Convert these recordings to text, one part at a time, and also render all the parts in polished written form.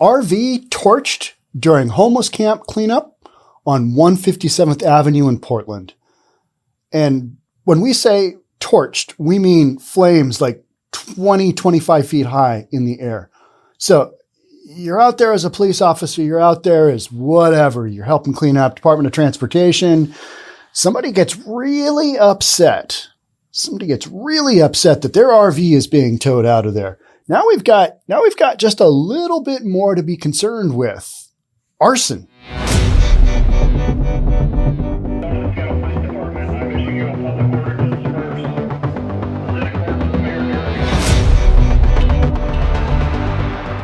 RV torched during homeless camp cleanup on 157th Avenue in Portland. And when we say torched, we mean flames like 20, 25 feet high in the air. So you're out there as a police officer, you're out there as whatever, you're helping clean up, Department of Transportation. Somebody gets really upset. Somebody gets really upset that their RV is being towed out of there. Now we've got just a little bit more to be concerned with. Arson.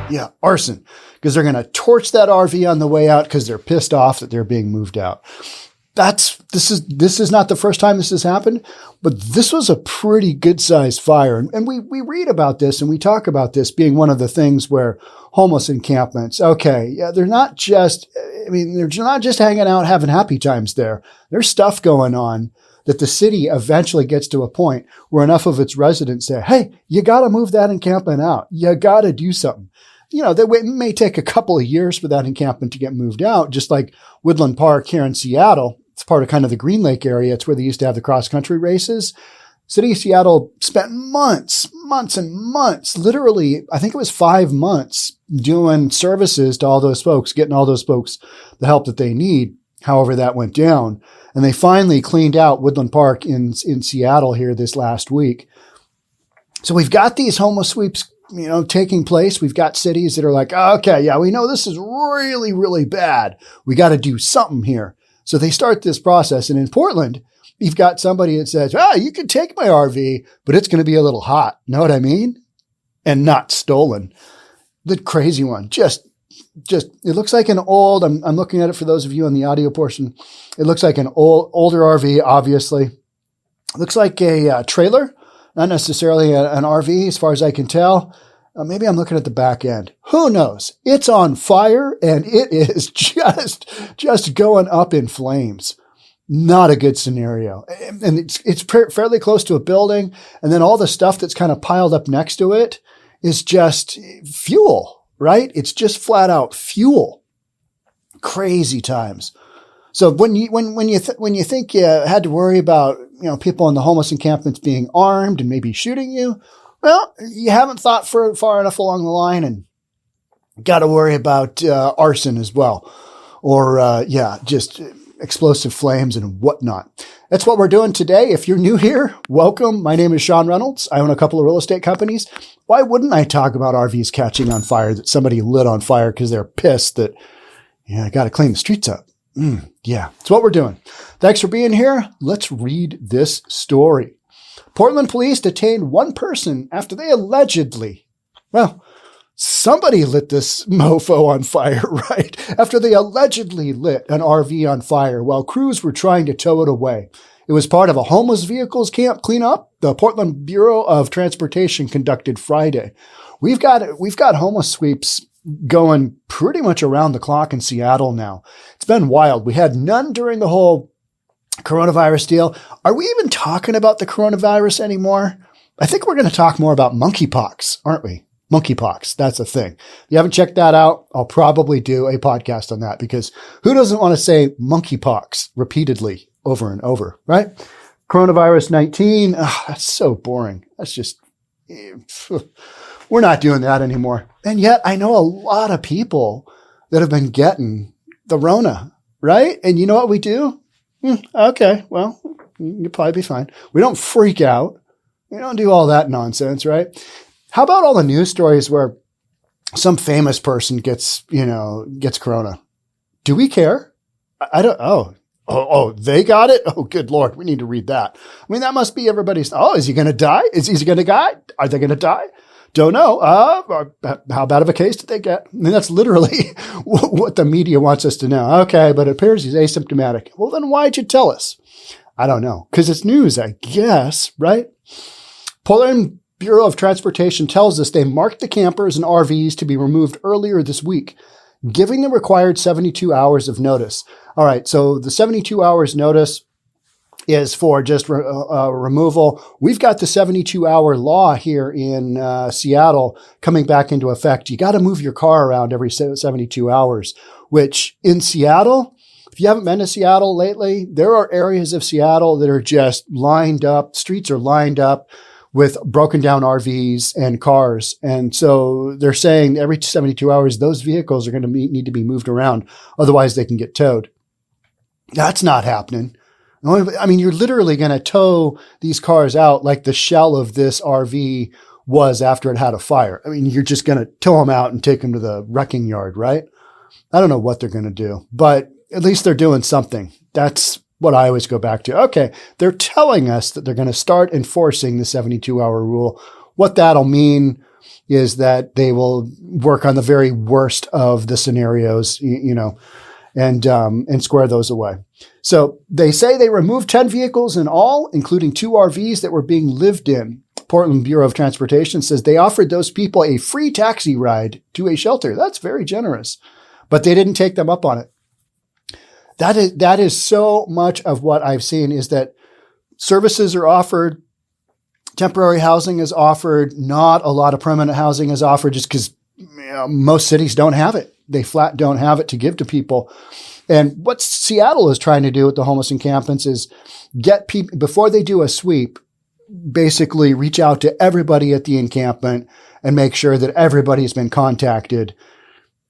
Yeah, arson. Because they're going to torch that RV on the way out because they're pissed off that they're being moved out. This is not the first time this has happened, but this was a pretty good sized fire. And we read about this and we talk about this being one of the things where homeless encampments, okay, yeah, they're not just hanging out, having happy times there. There's stuff going on that the city eventually gets to a point where enough of its residents say, hey, you got to move that encampment out. You got to do something. You know, it may take a couple of years for that encampment to get moved out, just like Woodland Park here in Seattle. It's part of kind of the Green Lake area. It's where they used to have the cross-country races. City of Seattle spent months and months, literally, I think it was 5 months, doing services to all those folks, getting all those folks the help that they need, however that went down. And they finally cleaned out Woodland Park in Seattle here this last week. So we've got these homeless sweeps, taking place. We've got cities that are like, okay, yeah, we know this is really, really bad. We got to do something here. So they start this process. And in Portland, you've got somebody that says, you can take my RV, but it's going to be a little hot. Know what I mean? And not stolen. The crazy one. Just, it looks like an old, I'm looking at it for those of you on the audio portion. It looks like an older RV, obviously. It looks like a trailer, not necessarily an RV as far as I can tell. Maybe I'm looking at the back end. Who knows? It's on fire and it is just going up in flames. Not a good scenario. And it's fairly close to a building. And then all the stuff that's kind of piled up next to it is just fuel, right? It's just flat out fuel. Crazy times. So when you think you had to worry about, people in the homeless encampments being armed and maybe shooting you, well, you haven't thought far enough along the line and got to worry about arson as well. Or, just explosive flames and whatnot. That's what we're doing today. If you're new here, welcome. My name is Sean Reynolds. I own a couple of real estate companies. Why wouldn't I talk about RVs catching on fire, that somebody lit on fire because they're pissed that, I got to clean the streets up. Yeah, that's what we're doing. Thanks for being here. Let's read this story. Portland police detained one person after they somebody lit this mofo on fire, right? After they allegedly lit an RV on fire while crews were trying to tow it away. It was part of a homeless vehicles camp cleanup the Portland Bureau of Transportation conducted Friday. We've got homeless sweeps going pretty much around the clock in Seattle now. It's been wild. We had none during the whole coronavirus deal. Are we even talking about the coronavirus anymore? I think we're going to talk more about monkeypox, aren't we? Monkeypox, that's a thing. If you haven't checked that out, I'll probably do a podcast on that because who doesn't want to say monkeypox repeatedly over and over, right? Coronavirus 19, that's so boring. That's just, we're not doing that anymore. And yet I know a lot of people that have been getting the Rona, right? And you know what we do? Okay, well, you'll probably be fine. We don't freak out. We don't do all that nonsense, right? How about all the news stories where some famous person gets corona? Do we care? I don't. Oh, they got it? Oh, good Lord. We need to read that. I mean, that must be everybody's. Oh, is he going to die? Is he going to die? Are they going to die? Don't know. How bad of a case did they get? I mean, that's literally what the media wants us to know. Okay, but it appears he's asymptomatic. Well, then why'd you tell us? I don't know. Because it's news, I guess, right? Portland Bureau of Transportation tells us they marked the campers and RVs to be removed earlier this week, giving the required 72 hours of notice. All right, so the 72 hours notice, is for just removal. We've got the 72-hour law here in Seattle coming back into effect. You got to move your car around every 72 hours, which in Seattle, if you haven't been to Seattle lately, there are areas of Seattle that are just lined up. Streets are lined up with broken down RVs and cars. And so they're saying every 72 hours, those vehicles are going to need to be moved around. Otherwise, they can get towed. That's not happening. I mean, you're literally going to tow these cars out like the shell of this RV was after it had a fire. I mean, you're just going to tow them out and take them to the wrecking yard, right? I don't know what they're going to do, but at least they're doing something. That's what I always go back to. Okay, they're telling us that they're going to start enforcing the 72-hour rule. What that'll mean is that they will work on the very worst of the scenarios, and square those away. So they say they removed 10 vehicles in all, including 2 RVs that were being lived in. Portland Bureau of Transportation says they offered those people a free taxi ride to a shelter. That's very generous, but they didn't take them up on it. That is so much of what I've seen is that services are offered, temporary housing is offered, not a lot of permanent housing is offered just because most cities don't have it. They flat don't have it to give to people. And what Seattle is trying to do with the homeless encampments is get people, before they do a sweep, basically reach out to everybody at the encampment and make sure that everybody's been contacted.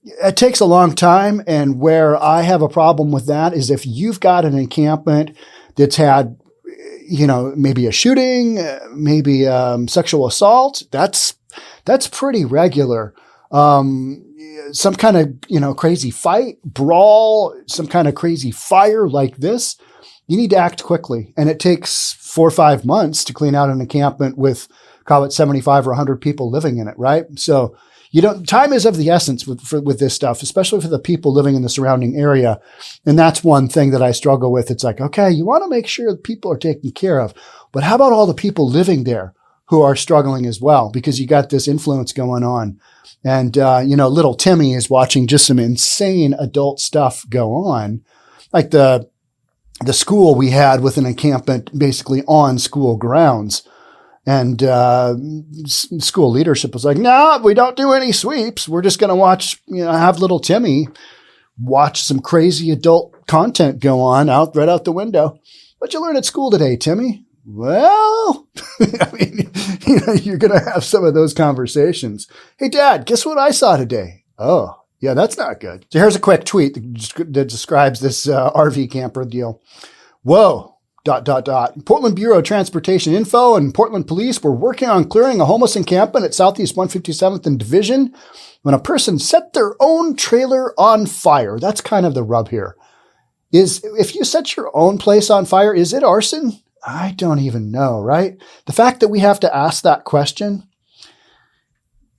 It takes a long time. And where I have a problem with that is if you've got an encampment that's had, maybe a shooting, maybe sexual assault, that's pretty regular. Some kind of, crazy fight, brawl, some kind of crazy fire like this, you need to act quickly. And it takes 4 or 5 months to clean out an encampment with, call it 75 or 100 people living in it, right? So time is of the essence with this stuff, especially for the people living in the surrounding area. And that's one thing that I struggle with. It's like, okay, you want to make sure that people are taken care of, but how about all the people living there who are struggling as well? Because you got this influence going on. And, little Timmy is watching just some insane adult stuff go on. Like the school we had with an encampment basically on school grounds. And school leadership was like, no, we don't do any sweeps. We're just going to watch, have little Timmy watch some crazy adult content go on right out the window. What'd you learn at school today, Timmy? Well, I mean, you're going to have some of those conversations. Hey, Dad, guess what I saw today? Oh, yeah, that's not good. So here's a quick tweet that describes this RV camper deal. Whoa. ... Portland Bureau of Transportation info and Portland Police were working on clearing a homeless encampment at Southeast 157th and Division when a person set their own trailer on fire. That's kind of the rub here. If you set your own place on fire, is it arson? I don't even know, right? The fact that we have to ask that question,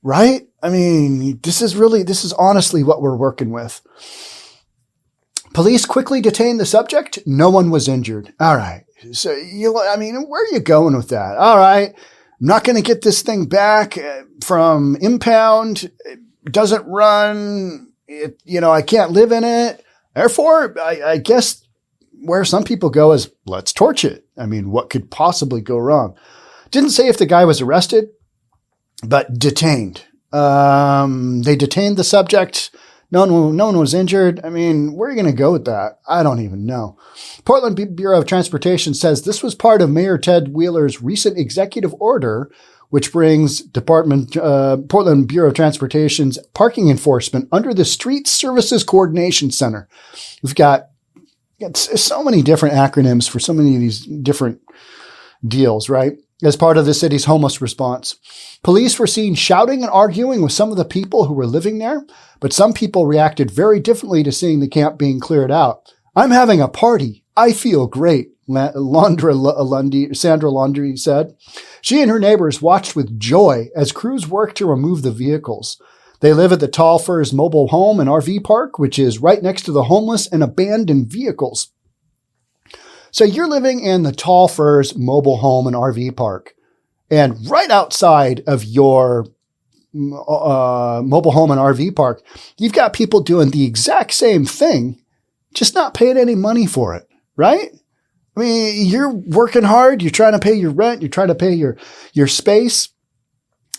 right? I mean, this is honestly what we're working with. Police quickly detained the subject. No one was injured. All right. So, where are you going with that? All right. I'm not going to get this thing back from impound. It doesn't run. I can't live in it. Therefore, I guess where some people go is let's torch it. I mean, what could possibly go wrong? Didn't say if the guy was arrested, but detained. They detained the subject. No one was injured. I mean, where are you going to go with that? I don't even know. Portland Bureau of Transportation says this was part of Mayor Ted Wheeler's recent executive order, which brings Portland Bureau of Transportation's parking enforcement under the Street Services Coordination Center. We've got so many different acronyms for so many of these different deals, right? As part of the city's homeless response. Police were seen shouting and arguing with some of the people who were living there, but some people reacted very differently to seeing the camp being cleared out. I'm having a party. I feel great, Sandra Laundrie said. She and her neighbors watched with joy as crews worked to remove the vehicles. They live at the Tall Firs Mobile Home and RV Park, which is right next to the homeless and abandoned vehicles. So you're living in the Tall Firs Mobile Home and RV Park, and right outside of your mobile home and RV park, you've got people doing the exact same thing, just not paying any money for it, right? I mean, you're working hard. You're trying to pay your rent. You're trying to pay your space,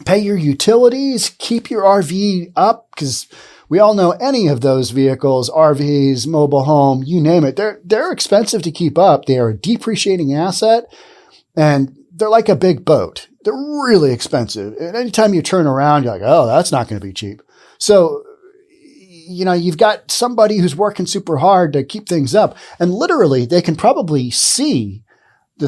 pay your utilities, keep your RV up, because we all know any of those vehicles, RVs, mobile home, you name it, they're expensive to keep up. They are a depreciating asset, and they're like a big boat. They're really expensive. And anytime you turn around, you're like, oh, that's not going to be cheap. So, you've got somebody who's working super hard to keep things up, and literally they can probably see the,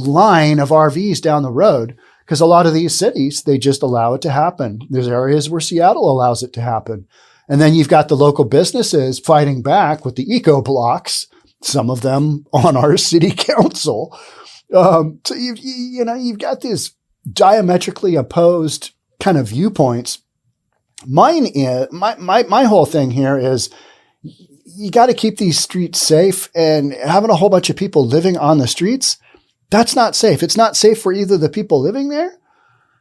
line of RVs down the road, because a lot of these cities, they just allow it to happen. There's areas where Seattle allows it to happen. And then you've got the local businesses fighting back with the eco blocks, some of them on our city council. So you've got these diametrically opposed kind of viewpoints. Mine is, my whole thing here is you got to keep these streets safe, and having a whole bunch of people living on the streets, that's not safe. It's not safe for either the people living there.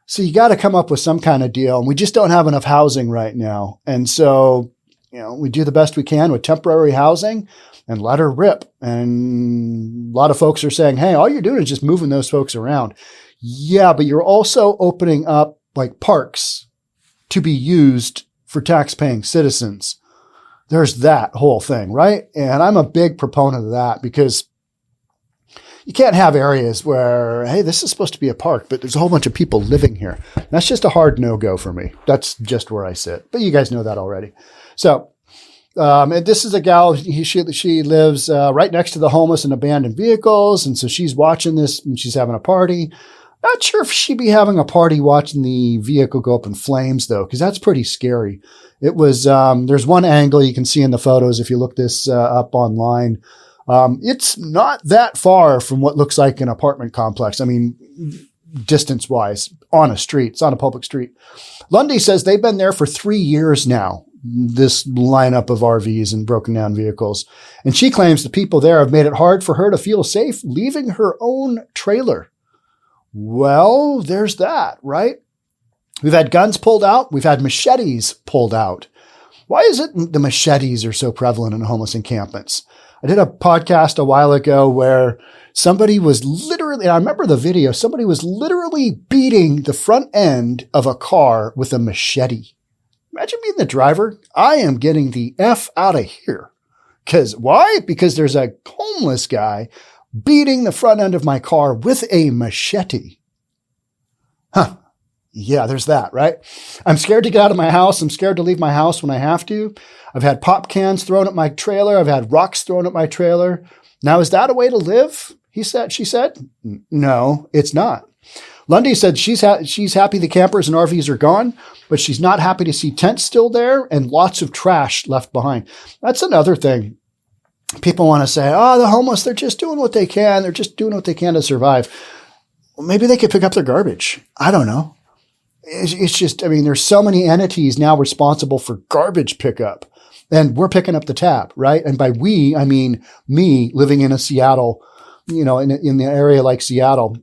So you got to come up with some kind of deal. And we just don't have enough housing right now. And so, we do the best we can with temporary housing and let her rip. And a lot of folks are saying, hey, all you're doing is just moving those folks around. Yeah, but you're also opening up like parks to be used for tax-paying citizens. There's that whole thing, right? And I'm a big proponent of that, because you can't have areas where, hey, this is supposed to be a park, but there's a whole bunch of people living here. That's just a hard no-go for me. That's just where I sit. But you guys know that already. So, and this is a gal, she lives right next to the homeless and abandoned vehicles. And so she's watching this and she's having a party. Not sure if she'd be having a party watching the vehicle go up in flames, though, because that's pretty scary. It was, there's one angle you can see in the photos if you look this up online. It's not that far from what looks like an apartment complex. I mean, distance-wise, on a street. It's on a public street. Lundy says they've been there for 3 years now, this lineup of RVs and broken down vehicles. And she claims the people there have made it hard for her to feel safe leaving her own trailer. Well, there's that, right? We've had guns pulled out. We've had machetes pulled out. Why is it the machetes are so prevalent in homeless encampments? I did a podcast a while ago where somebody was literally, I remember the video, somebody was literally beating the front end of a car with a machete. Imagine being the driver. I am getting the F out of here. Why? Because there's a homeless guy beating the front end of my car with a machete. Huh. Yeah, there's that, right? I'm scared to get out of my house. I'm scared to leave my house when I have to. I've had pop cans thrown at my trailer. I've had rocks thrown at my trailer. Now, is that a way to live? She said, no, it's not. Lundy said she's happy the campers and RVs are gone, but she's not happy to see tents still there and lots of trash left behind. That's another thing. People want to say, oh, the homeless, they're just doing what they can. They're just doing what they can to survive. Well, maybe they could pick up their garbage. I don't know. It's just, I mean, there's so many entities now responsible for garbage pickup, and we're picking up the tab, right? And by we, I mean me living in a Seattle, in the area like Seattle,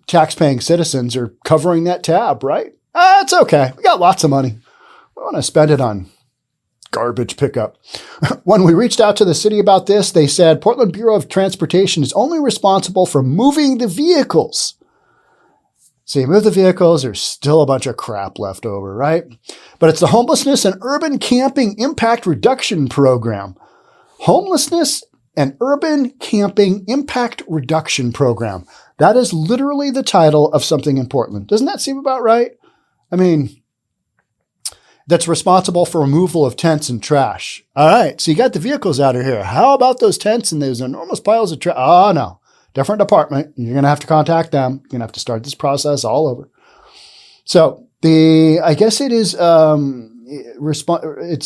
tax-paying citizens are covering that tab, right? It's okay. We got lots of money. We want to spend it on garbage pickup. When we reached out to the city about this, they said Portland Bureau of Transportation is only responsible for moving the vehicles. So you move the vehicles, there's still a bunch of crap left over, right? But it's the Homelessness and Urban Camping Impact Reduction Program. Homelessness and Urban Camping Impact Reduction Program. That is literally the title of something in Portland. Doesn't that seem about right? I mean, that's responsible for removal of tents and trash. All right, so you got the vehicles out of here. How about those tents and those enormous piles of trash? Oh, no. Different department. You're going to have to contact them. You're going to have to start this process all over. So I guess it is, it's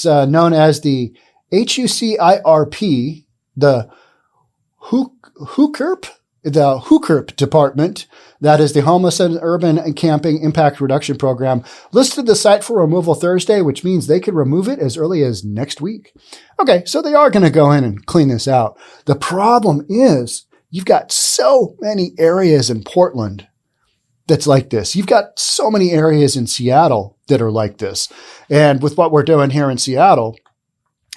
known as the HUCIRP, the 𝐏𝐞𝐸 department. That is the Homeless and Urban Camping Impact Reduction Program. Listed the site for removal Thursday, which means they could remove it as early as next week. Okay, so they are going to go in and clean this out. The problem is, you've got so many areas in Portland that's like this. You've got so many areas in Seattle that are like this. And with what we're doing here in Seattle,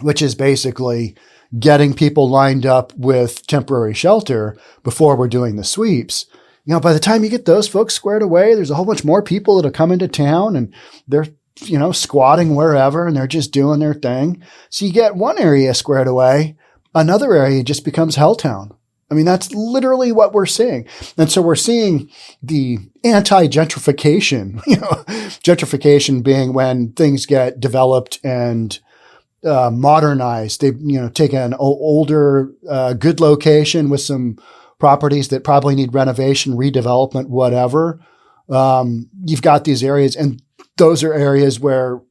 which is basically, getting people lined up with temporary shelter before we're doing the sweeps. By the time you get those folks squared away, there's a whole bunch more people that'll come into town and they're, squatting wherever and they're just doing their thing. So you get one area squared away, another area just becomes Helltown. I mean, that's literally what we're seeing. And so we're seeing the anti-gentrification, gentrification being when things get developed and modernized. They, take an older, good location with some properties that probably need renovation, redevelopment, whatever. You've got these areas, and those are areas where,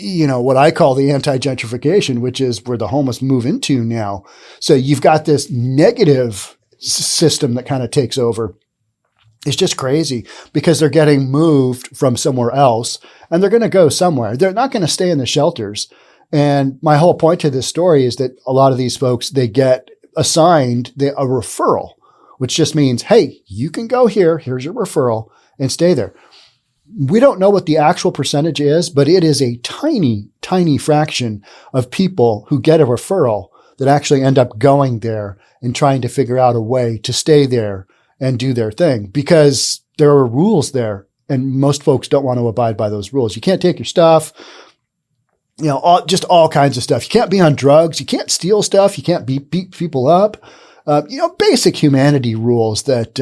what I call the anti-gentrification, which is where the homeless move into now. So you've got this negative system that kind of takes over. It's just crazy because they're getting moved from somewhere else and they're going to go somewhere. They're not going to stay in the shelters. And my whole point to this story is that a lot of these folks, they get assigned a referral, which just means, hey, you can go here. Here's your referral and stay there. We don't know what the actual percentage is, but it is a tiny, tiny fraction of people who get a referral that actually end up going there and trying to figure out a way to stay there and do their thing, because there are rules there and most folks don't want to abide by those rules. You can't take your stuff, just all kinds of stuff. You can't be on drugs. You can't steal stuff. You can't beat people up. Basic humanity rules that,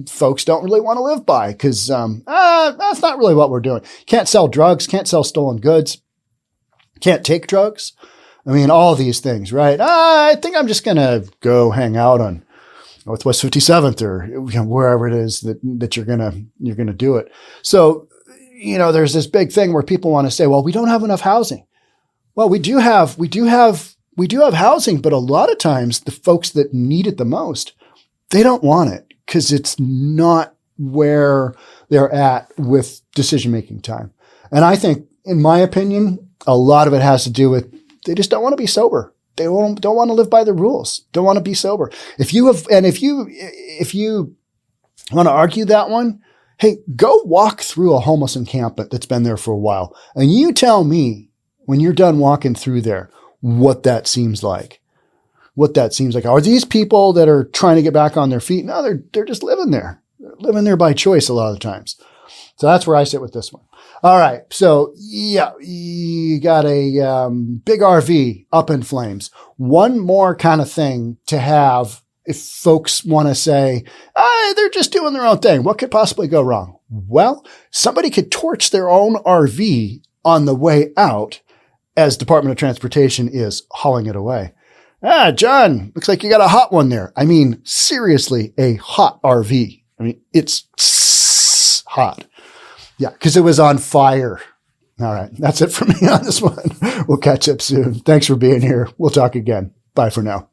folks don't really want to live by because that's not really what we're doing. Can't sell drugs, can't sell stolen goods, can't take drugs. I mean, all of these things, right? I think I'm just going to go hang out on Northwest 57th or wherever it is that you're going to do it. So, there's this big thing where people want to say, well, we don't have enough housing. Well, we do have housing, but a lot of times the folks that need it the most, they don't want it because it's not where they're at with decision-making time. And I think, in my opinion, a lot of it has to do with they just don't want to be sober. They don't want to live by the rules. Don't want to be sober. If you want to argue that one, hey, go walk through a homeless encampment that's been there for a while. And you tell me when you're done walking through there, what that seems like. Are these people that are trying to get back on their feet? No, they're just living there. They're living there by choice a lot of the times. So that's where I sit with this one. All right. So yeah, you got a big RV up in flames. One more kind of thing to have if folks want to say, they're just doing their own thing. What could possibly go wrong? Well, somebody could torch their own RV on the way out as Department of Transportation is hauling it away. John, looks like you got a hot one there. I mean, seriously, a hot RV. I mean, it's hot. Yeah, because it was on fire. All right, that's it for me on this one. We'll catch up soon. Thanks for being here. We'll talk again. Bye for now.